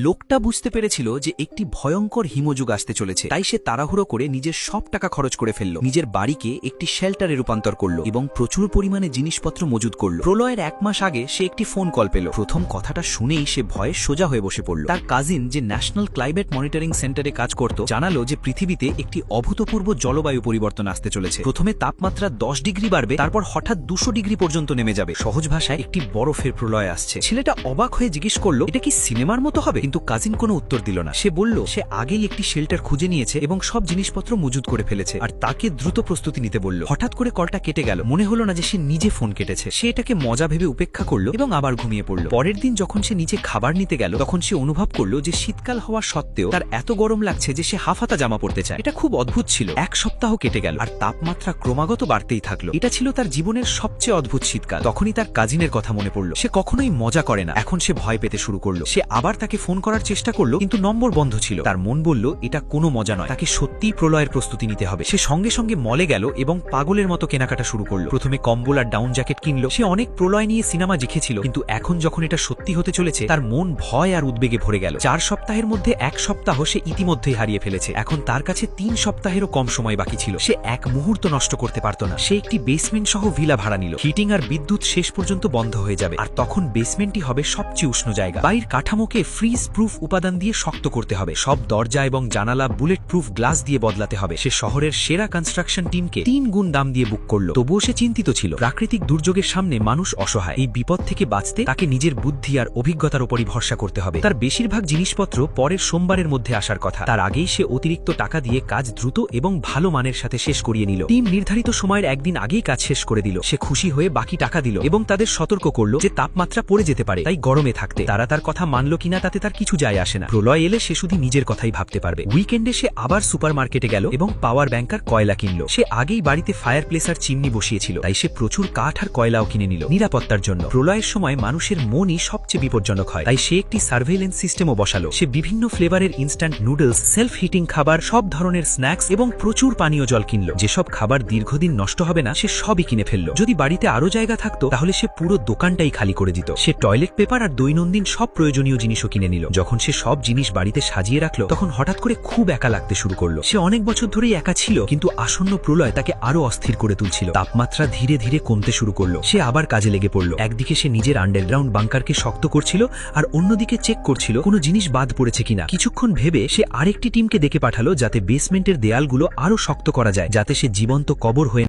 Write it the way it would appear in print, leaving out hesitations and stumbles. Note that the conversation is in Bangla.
লোকটা বুঝতে পেরেছিল যে একটি ভয়ঙ্কর হিমযুগ আসতে চলেছে, তাই সে তাড়াহুড়ো করে নিজের সব টাকা খরচ করে ফেলল। নিজের বাড়িকে একটি শেল্টারে রূপান্তর করল এবং প্রচুর পরিমাণে জিনিসপত্র মজুদ করল। প্রলয়ের 1 মাস আগে সে একটি ফোন কল পেল। প্রথম কথাটা শুনেই সে ভয়ে সোজা হয়ে বসে পড়ল। তার কাজিন, যে ন্যাশনাল ক্লাইমেট মনিটরিং সেন্টারে কাজ করত, জানালো যে পৃথিবীতে একটি অভূতপূর্ব জলবায়ু পরিবর্তন আসতে চলেছে। প্রথমে তাপমাত্রা 10 ডিগ্রি বাড়বে, তারপর হঠাৎ 200 ডিগ্রি পর্যন্ত নেমে যাবে। সহজ ভাষায় একটি বরফের প্রলয় আসছে। ছেলেটা অবাক হয়ে জিজ্ঞেস করল, এটা কি সিনেমার মতো হবে? কিন্তু কাজিন কোনো উত্তর দিল না। সে বলল সে আগেই একটি শেল্টার খুঁজে নিয়েছে এবং সব জিনিসপত্র মজুদ করে ফেলেছে, আর তাকে দ্রুত প্রস্তুতি নিতে বলল। হঠাৎ করে কলটা কেটে গেল। মনে হলো না যে সে নিজে ফোন কেটেছে। সে এটাকে মজা ভেবে উপেক্ষা করলো এবং আবার ঘুমিয়ে পড়ল। পরের দিন যখন সে নিচে খাবার নিতে গেল, তখন সে অনুভব করলো যে শীতকাল হওয়া সত্ত্বেও তার এত গরম লাগছে যে সে হাফাতা জামা পড়তে চায়। এটা খুব অদ্ভুত ছিল। 1 সপ্তাহ কেটে গেল আর তাপমাত্রা ক্রমাগত বাড়তেই থাকলো। এটা ছিল তার জীবনের সবচেয়ে অদ্ভুত শীতকাল। তখনই তার কাজিনের কথা মনে পড়ল। সে কখনোই মজা করে না, এখন সে ভয় পেতে শুরু করলো। সে আবার তাকে ফোন করার চেষ্টা করলো, কিন্তু নম্বর বন্ধ ছিল। তার মন বলল এটা কোনো মজা নয়, তাকে সত্যিই প্রলয়ের প্রস্তুতি নিতে হবে। সে সঙ্গে সঙ্গে মলে গেল এবং পাগলের মতো কেনাকাটা শুরু করলো। প্রথমে কম্বল আর ডাউন জ্যাকেট কিনলো। সে অনেক প্রলয় নিয়ে সিনেমা দেখেছিল, কিন্তু এখন যখন এটা সত্যি হতে চলেছে, তার মন ভয় আর উদ্বেগে ভরে গেল। 4 সপ্তাহের মধ্যে 1 সপ্তাহ সে ইতিমধ্যেই হারিয়ে ফেলেছে। এখন তার কাছে 3 সপ্তাহেরও কম সময় বাকি ছিল। সে এক মুহূর্ত নষ্ট করতে পারত না। সে একটি বেসমেন্ট সহ ভিলা ভাড়া নিল। হিটিং আর বিদ্যুৎ শেষ পর্যন্ত বন্ধ হয়ে যাবে, আর তখন বেসমেন্টই হবে সবচেয়ে উষ্ণ জায়গা। বাইরের কাঠামোকে ফ্রিজ প্রুফ উপাদান দিয়ে শক্ত করতে হবে। সব দরজা এবং জানালা বুলেট প্রুফ গ্লাস দিয়ে বদলাতে হবে। সে শহরের সেরা কনস্ট্রাকশন টিমকে 3 গুণ দাম দিয়ে বুক করলো। তবুও সে চিন্তিত ছিল। প্রাকৃতিক দুর্যোগের সামনে মানুষ অসহায়। এই বিপদ থেকে বাঁচতে তাকে নিজের বুদ্ধি আর অভিজ্ঞতার উপরই ভরসা করতে হবে। তার বেশিরভাগ জিনিসপত্র পরের সোমবারের মধ্যে আসার কথা। তার আগেই সে অতিরিক্ত টাকা দিয়ে কাজ দ্রুত এবং ভালো মানের সাথে শেষ করিয়ে নিল। টিম নির্ধারিত সময়ের একদিন আগেই কাজ শেষ করে দিল। সে খুশি হয়ে বাকি টাকা দিল এবং তাদের সতর্ক করল যে তাপমাত্রা পড়ে যেতে পারে, তাই গরমে থাকতে। তারা তার কথা মানল কিনা তাতে তার কিছু যায় আসে না। প্রলয় এলে সে শুধু নিজের কথাই ভাবতে পারবে। উইকেন্ডে সে আবার সুপারমার্কেটে গেল এবং পাওয়ার ব্যাংক আর কয়লা কিনল। সে আগেই বাড়িতে ফায়ার প্লেস আর চিমনি বসিয়েছিল, তাই সে প্রচুর কাঠ আর কয়লাও কিনে নিল নিরাপত্তার জন্য। প্রলয়ের সময় মানুষের মনই সবচেয়ে বিপজ্জনক হয়, তাই সে একটি সার্ভেইলেন্স সিস্টেমও বসালো। সে বিভিন্ন ফ্লেভারের ইনস্ট্যান্ট নুডলস, সেলফ হিটিং খাবার, সব ধরনের স্ন্যাক্স এবং প্রচুর পানীয় জল কিনল। যেসব খাবার দীর্ঘদিন নষ্ট হবে না সে সবই কিনে ফেলল। যদি বাড়িতে আরো জায়গা থাকতো তাহলে সে পুরো দোকানটাই খালি করে দিত। সে টয়লেট পেপার আর দৈনন্দিন সব প্রয়োজনীয় জিনিসও কিনে নিল। যখন সে সব জিনিস বাড়িতে সাজিয়ে রাখলো, তখন হঠাৎ করে খুব একা লাগতে শুরু করলো। সে অনেক বছর ধরেই একা ছিল, কিন্তু আসন্ন প্রলয় তাকে আরো অস্থির করে তুলছিল। তাপমাত্রা ধীরে ধীরে কমতে শুরু করলো। সে আবার কাজে লেগে পড়ল। একদিকে সে নিজের আন্ডারগ্রাউন্ড বাংকারকে শক্ত করছিল, আর অন্যদিকে চেক করছিল কোনো জিনিস বাদ পড়েছে কিনা। কিছুক্ষণ ভেবে সে আরেকটি টিমকে ডেকে পাঠালো, যাতে বেসমেন্টের দেয়ালগুলো আরো শক্ত করা যায়, যাতে সে জীবন্ত কবর হয়ে